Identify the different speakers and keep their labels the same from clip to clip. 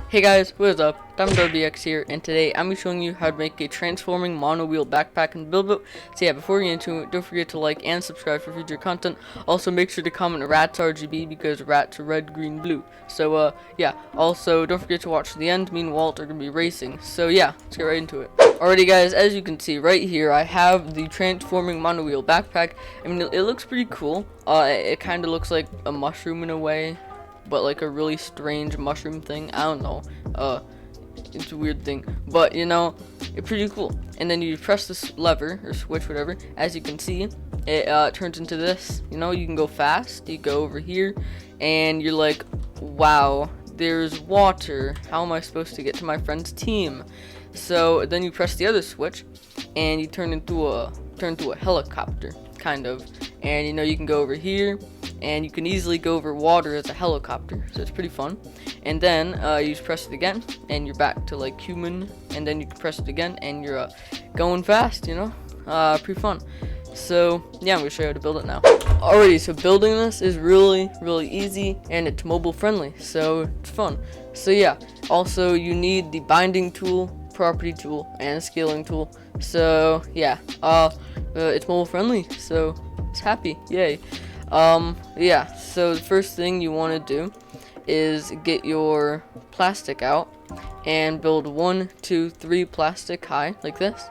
Speaker 1: Hey guys, what is up? I'm WX here, and today I'm showing you how to make a transforming mono-wheel backpack and build it. So yeah, before we get into it, don't forget to like and subscribe for future content. Also, make sure to comment rats RGB because rats are red, green, blue. So yeah. Also, don't forget to watch to the end. Me and Walt are gonna be racing. So yeah, let's get right into it. Alrighty guys, as you can see right here, I have the transforming mono-wheel backpack. I mean, it looks pretty cool. It kind of looks like a mushroom in a way, but like a really strange mushroom thing. I don't know. It's a weird thing, but you know, it's pretty cool. And then you press this lever or switch, whatever. As you can see, it turns into this. You know, you can go fast. You go over here, and you're like, wow, there's water. How am I supposed to get to my friend's team? So then you press the other switch, and you turn into a helicopter, kind of. And you know, you can go over here, and you can easily go over water as a helicopter, so it's pretty fun. And then you just press it again, and you're back to like human, and then you can press it again, and you're going fast, you know. Pretty fun. So yeah, I'm gonna show you how to build it now. Alrighty, so building this is really easy, and it's mobile friendly, so it's fun. So yeah, also you need the binding tool, property tool, and scaling tool. So yeah, it's mobile friendly, so it's happy, yay. Yeah, so the first thing you want to do is get your plastic out and build 1, 2, 3 plastic high like this.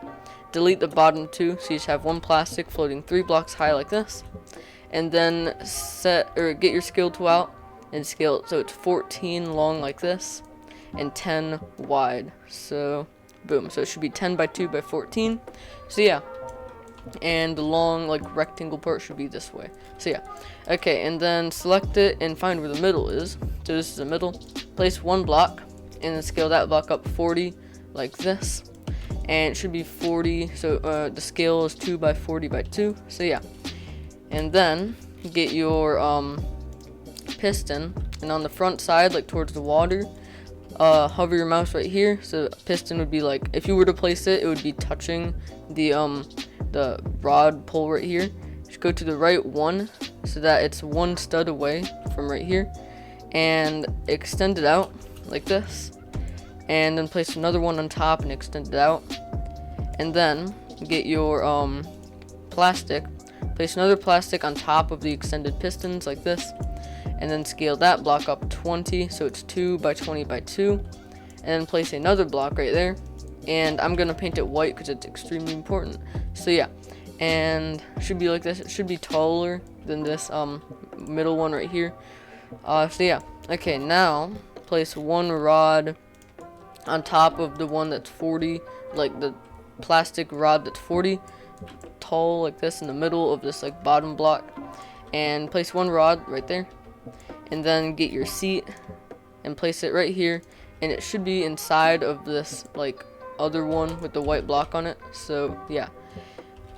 Speaker 1: Delete the bottom 2, so you just have 1 plastic floating 3 blocks high like this. And then get your scale tool out and scale it so it's 14 long like this and 10 wide. So boom, so it should be 10 by 2 by 14. So yeah. And the long like rectangle part should be this way. So yeah, okay, and then select it and find where the middle is. So this is the middle. Place 1 block and then scale that block up 40 like this, and it should be 40. So the scale is 2 by 40 by 2. So yeah, and then get your piston, and on the front side, like towards the water, hover your mouse right here. So the piston would be like, if you were to place it, it would be touching the rod pole right here. Just go to the right one so that it's 1 stud away from right here, and extend it out like this, and then place another one on top and extend it out. And then get your plastic, place another plastic on top of the extended pistons like this, and then scale that block up 20 so it's 2 by 20 by 2, and then place another block right there. And I'm gonna paint it white because it's extremely important. So yeah, and it should be like this. It should be taller than this middle one right here. So yeah, okay, now place 1 rod on top of the one that's 40, like the plastic rod that's 40 tall like this in the middle of this like bottom block, and place 1 rod right there. And then get your seat and place it right here, and it should be inside of this like other one with the white block on it. So yeah,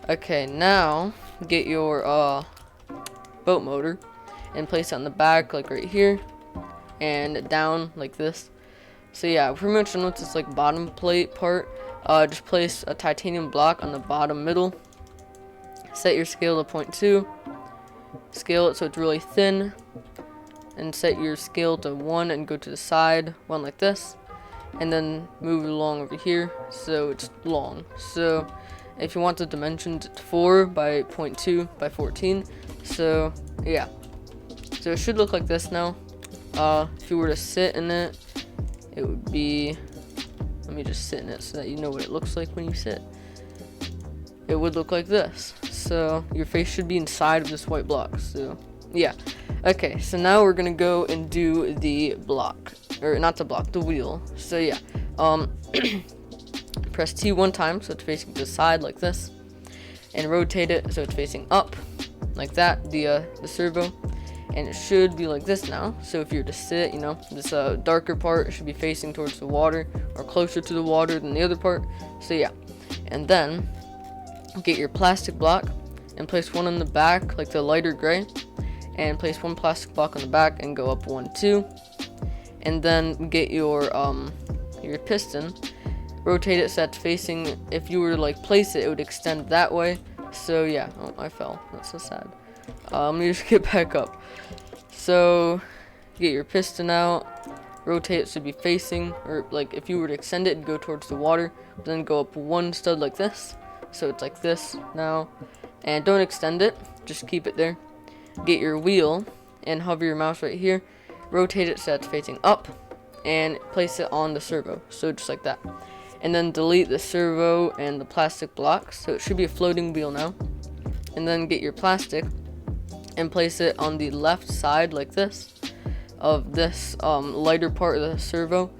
Speaker 1: okay, now get your boat motor and place it on the back like right here and down like this. So yeah, pretty much done with this like bottom plate part. Just place a titanium block on the bottom middle, set your scale to 0.2, scale it so it's really thin, and set your scale to 1 and go to the side 1 like this, and then move it along over here so it's long. So if you want the dimensions, it's 4 by 0.2 by 14. So yeah, so it should look like this now. If you were to sit in it, it would be, let me just sit in it so that you know what it looks like when you sit. It would look like this. So your face should be inside of this white block. So yeah, okay, so now we're gonna go and do the block, or not the block, the wheel. So yeah, press T 1 time so it's facing to the side like this, and rotate it so it's facing up like that, the servo, and it should be like this now. So if you were to sit, you know, this darker part should be facing towards the water or closer to the water than the other part. So yeah, and then get your plastic block and place 1 on the back like the lighter gray, and place 1 plastic block on the back and go up 1, 2, and then get your piston, rotate it so that's facing, if you were to like place it, it would extend that way. So yeah, oh, I fell, that's so sad. Let me just get back up. So get your piston out, rotate it to be facing, or like if you were to extend it, it'd go towards the water, then go up one stud like this, so it's like this now. And don't extend it, just keep it there. Get your wheel and hover your mouse right here, rotate it so it's facing up, and place it on the servo, so just like that. And then delete the servo and the plastic blocks, so it should be a floating wheel now. And then get your plastic and place it on the left side like this of this lighter part of the servo,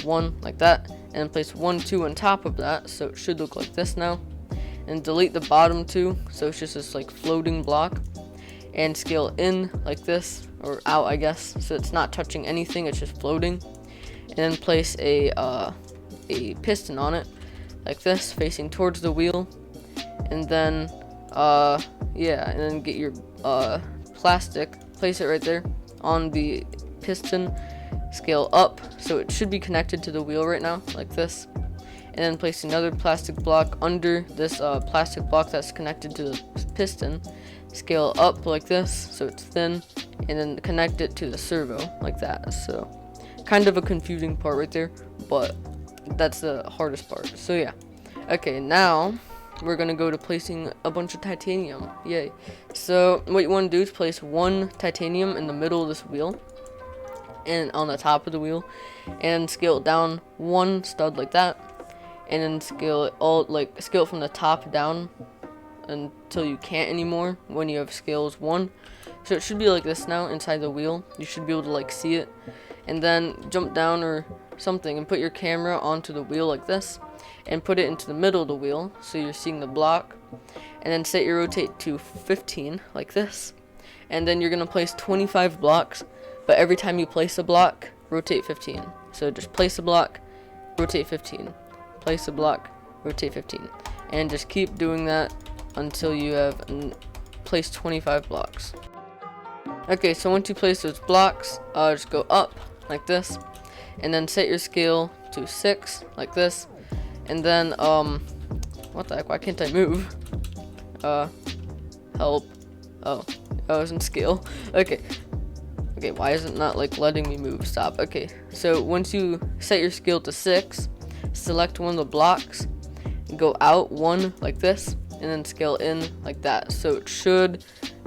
Speaker 1: one like that, and place 1, 2 on top of that, so it should look like this now. And delete the bottom two, so it's just this like floating block, and scale in like this, or out I guess, so it's not touching anything, it's just floating. And then place a piston on it like this, facing towards the wheel. And then yeah, and then get your plastic, place it right there on the piston, scale up, so it should be connected to the wheel right now like this. And then place another plastic block under this plastic block that's connected to the piston, scale up like this so it's thin, and then connect it to the servo like that. So kind of a confusing part right there, but that's the hardest part. So yeah, okay, now we're gonna go to placing a bunch of titanium. Yay. So what you want to do is place one titanium in the middle of this wheel and on the top of the wheel, and scale it down one stud like that, and then scale it from the top down until you can't anymore when you have scales 1. So it should be like this now inside the wheel. You should be able to like see it, and then jump down or something and put your camera onto the wheel like this, and put it into the middle of the wheel so you're seeing the block. And then set your rotate to 15 like this, and then you're gonna place 25 blocks, but every time you place a block, rotate 15. So just place a block, rotate 15, place a block, rotate 15, and just keep doing that until you have placed 25 blocks. Okay, so once you place those blocks, just go up like this, and then set your scale to 6 like this, and then what the heck, why can't I move? Help. Oh, I was in scale. Okay, why is it not like letting me move? Stop. Okay, so once you set your scale to 6, select one of the blocks, go out one like this, and then scale in like that, so it should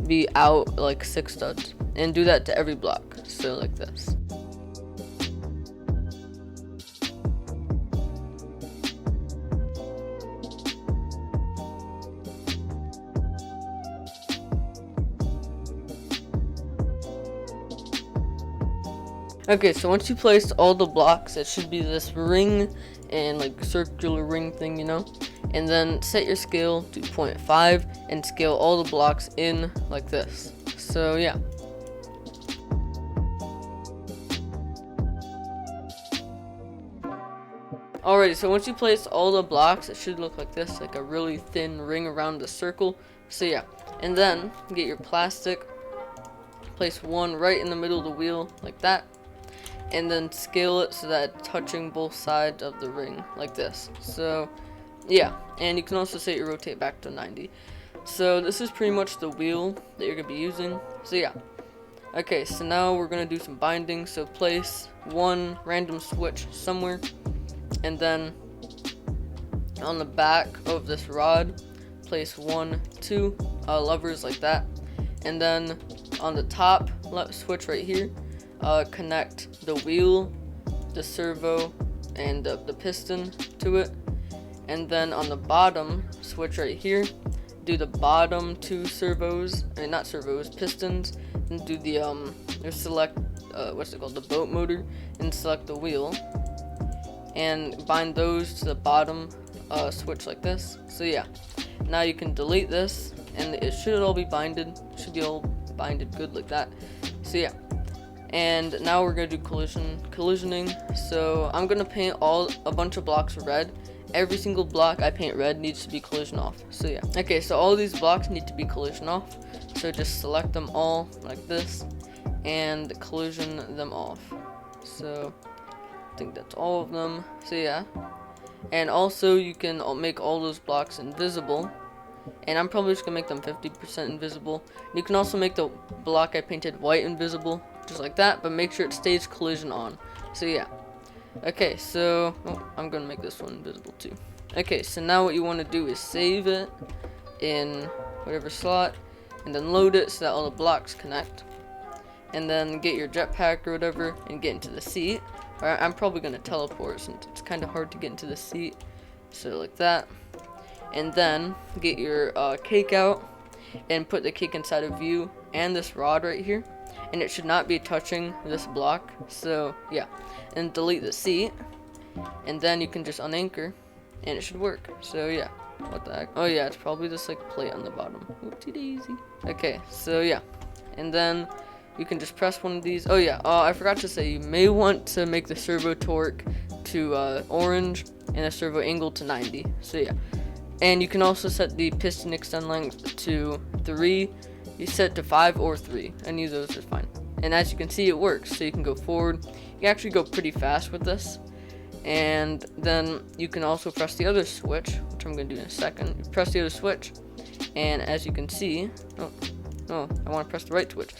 Speaker 1: be out like 6 studs, and do that to every block, so like this. Okay, so once you placed all the blocks, it should be this ring and like circular ring thing, you know, and then set your scale to 0.5 and scale all the blocks in like this. So yeah. Alrighty, so once you place all the blocks, it should look like this, like a really thin ring around the circle. So yeah, and then get your plastic, place one right in the middle of the wheel like that, and then scale it so that it's touching both sides of the ring like this. So yeah, and you can also set your rotate back to 90. So this is pretty much the wheel that you're gonna be using. So yeah, okay, so now we're gonna do some binding. So place one random switch somewhere, and then on the back of this rod place 1, 2 levers like that, and then on the top switch right here, connect the wheel, the servo, and the piston to it. And then on the bottom switch right here, do the bottom 2 servos, I mean not servos, pistons, and do the select what's it called, the boat motor, and select the wheel, and bind those to the bottom switch like this. So yeah, now you can delete this, and it should all be binded. It should be all binded good like that. So yeah, and now we're gonna do collisioning. So I'm gonna paint a bunch of blocks red. Every single block I paint red needs to be collision off. So yeah, okay, so all these blocks need to be collision off, so just select them all like this and collision them off. So I think that's all of them. So yeah, and also you can make all those blocks invisible, and I'm probably just gonna make them 50% invisible. You can also make the block I painted white invisible, just like that, but make sure it stays collision on. So yeah. Okay, so I'm gonna make this one invisible too. Okay, so now what you want to do is save it in whatever slot, and then load it so that all the blocks connect. And then get your jetpack or whatever and get into the seat. Alright, I'm probably gonna teleport since it's kind of hard to get into the seat. So like that. And then get your cake out and put the cake inside of you and this rod right here. And it should not be touching this block. So yeah. And delete the seat. And then you can just unanchor and it should work. So yeah. What the heck? Oh yeah, it's probably this like plate on the bottom. Oopsie daisy. Okay, so yeah. And then you can just press one of these. Oh yeah, I forgot to say, you may want to make the servo torque to orange and the servo angle to 90. So yeah. And you can also set the piston extend length to 3. You set it to 5 or 3. Any of those is fine. And as you can see, it works. So you can go forward. You can actually go pretty fast with this. And then you can also press the other switch, which I'm going to do in a second. You press the other switch. And as you can see, I want to press the right switch.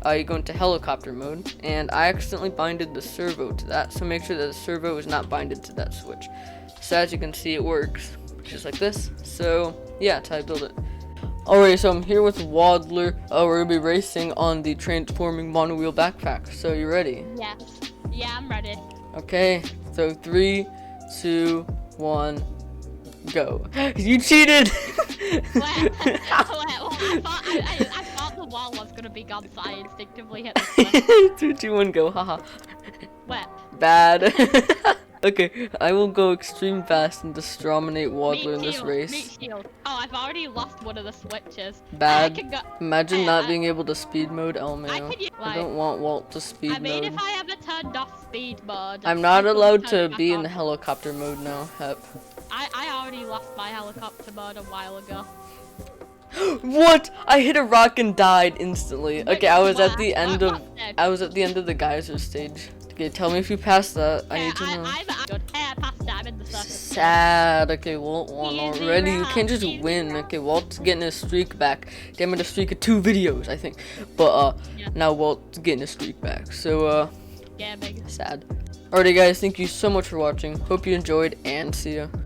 Speaker 1: You go into helicopter mode, and I accidentally binded the servo to that, so make sure that the servo is not binded to that switch. So as you can see, it works just like this. So yeah, that's how I build it. Alright, so I'm here with Waddler. We're gonna be racing on the transforming monowheel backpack. So you ready?
Speaker 2: Yes. Yeah, I'm ready.
Speaker 1: Okay, so 3, 2, 1, go. You cheated!
Speaker 2: Wait, I thought the wall was gonna be gone, so I instinctively hit the switch.
Speaker 1: 3, 2, 1, go. Haha.
Speaker 2: Wait.
Speaker 1: Bad. Okay, I will go extreme fast and distrominate Waddler in this race.
Speaker 2: Meat shield. Oh, I've already lost one of the switches.
Speaker 1: Bad.
Speaker 2: I can go.
Speaker 1: Imagine not being able to speed mode LMAO. I
Speaker 2: I
Speaker 1: don't want Walt to speed
Speaker 2: I mean,
Speaker 1: mode.
Speaker 2: if I ever turned off speed mode.
Speaker 1: I'm not allowed to
Speaker 2: back
Speaker 1: be
Speaker 2: on.
Speaker 1: in helicopter mode now, Hep.
Speaker 2: I already lost my helicopter mode a while ago.
Speaker 1: What? I hit a rock and died instantly. Okay, I was at the end of the geyser stage. Okay, tell me if you passed that. I need to know.
Speaker 2: I'm good. Hey, I passed it. I'm in the circuit.
Speaker 1: Sad. Okay, Walt won
Speaker 2: Easy
Speaker 1: already. You
Speaker 2: round,
Speaker 1: can't just
Speaker 2: easy
Speaker 1: win.
Speaker 2: round.
Speaker 1: Okay, Walt's getting a streak back. Damn it, a streak of 2 videos, I think. But
Speaker 2: Yeah.
Speaker 1: now Walt's getting a streak back. So
Speaker 2: Yeah, big.
Speaker 1: sad. Alrighty guys, thank you so much for watching. Hope you enjoyed and see ya.